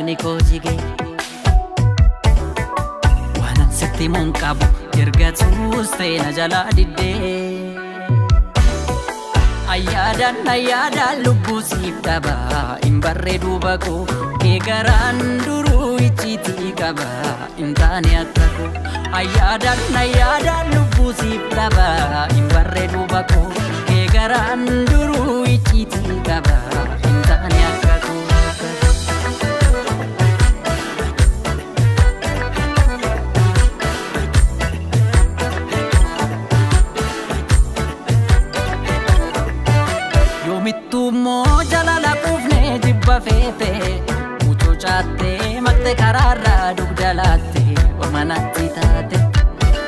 nagni koo jige waanan sitti mun qabu ergatuus ta'e na jalaa diddee Ayyaadan lubbuu siif dhaba hin barreedu bakoo kee garaan duruu icciitii qaba hin taane akka koo Ayyaadan lubbuu siif dhaba hin barreedu bakoo kee garaan duruu icciitii qaba hin taane akka koo Mittuummoo jalala quufnee jibba feete mucoo caattee maqte karaarraa dugdalaatte ormanatti taate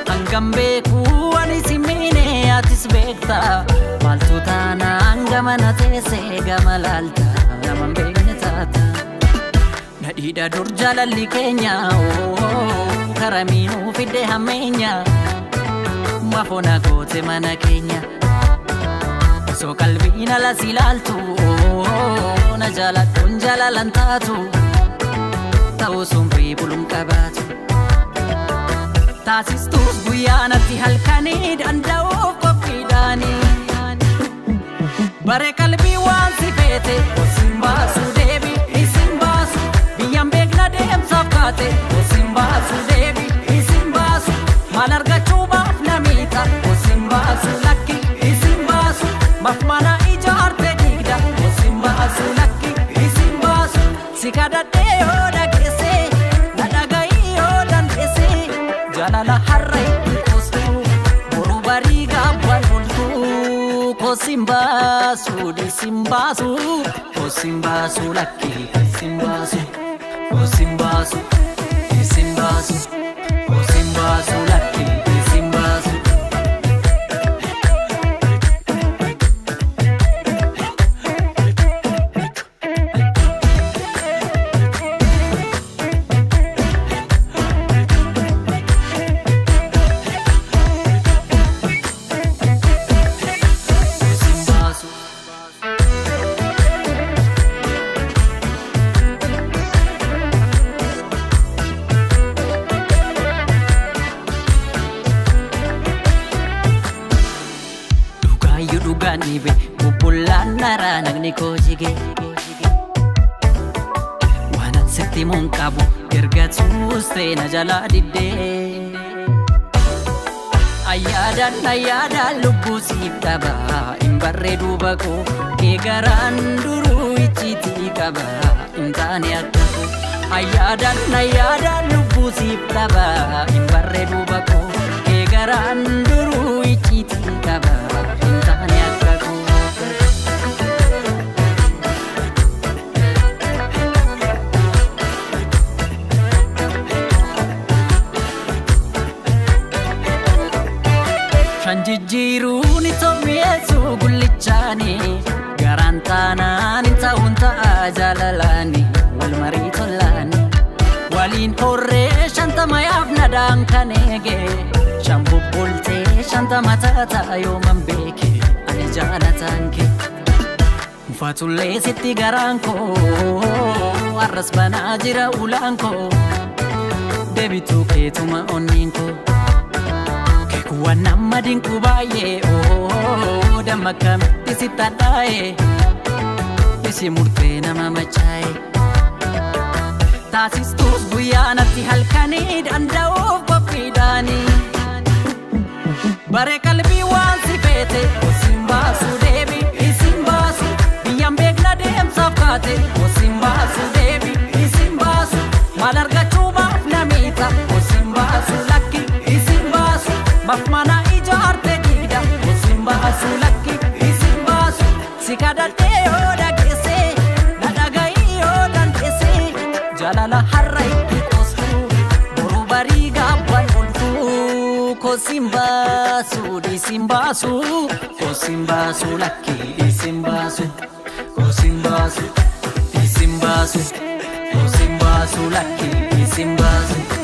hangam beekuu ani si miine atis beekta maaltu taana hanga mana teessee gama laalta naman beekne taata nadhiidha dur jalalli keenya karamiinuu fidde hammeenya mafoona goote mana keenya So qalbiin ala si ilaaltu na jaaladhuun jaalalan taatu ta'uu sun buluun qabaatu taasistus guyyaa natti halkanii danda'uuf qophiidhaanii bare qalbii waan si feete osin baasu deebi isin baasu biyyaan beekna deemsaaf kaate osin baasu deebi isin baasu maal argachuu baaf namiidha osin baasu lakki Mafmana ijaarte digda osin baasu lakki isin baasu si kadhadhee yoo dhageesse na dhaga'i yoo dandeesse jaalala har'a itti qostu boruu barii gaabban oltu kosin baasu disin baasu kosin baasu lakki isin baasu kosin baasu disin baasu kosin baasu lakki isin baasu Dhugaanibe bubbulaan naraa nagni koo jige waanan sitti mun qabu ergatuus ta'e na jalaa diddee Ayyaadan lubbuu siif dhaba hin barreedu bakoo kee garaan duruu icciitii qaba hin taane akka koo Ayyaadan lubbuu siif dhaba hin barreedu bakoo kee garaan duruu icciitii qaba hin taane akka koo Shan jijjiiruun itoo mi'eessuu gullichaani garaan taanaan hin ta'uun ta'a jaalalaani wal marii tollaani waliin horree shantama yaafnadhaan kan eege shan bubbultee shantama taata yooman beeke ani jaalataan kee Ufatullee sitti garaan koo arras banaa jira ulaan koo deebituu keetuma onniin koo Keekuwwan nama dinku baay'ee damma kamitti si tadhaa'e isi murtee nama machaa'e taasistus guyyaa natti halkanii danda'uuf qophiidhaanii bare qalbii waan si feete osin baasu deebi isin baasu biyyaan beekna deemsaaf kaate osin baasu deebi isin baasu maal argachuu baaf namiidha osin baasu lakki isin baasu Mafmana ijaarte digda osin baasu lakki isin baasu si kadhadhee yoo dhageesse na dhaga'i yoo dandeesse jaalala har'a itti qostu boruu barii gaabban oltu kosin baasu disin baasu kosin baasu lakki disin baasu kosin baasu disin baasu kosin baasu lakki disin baasu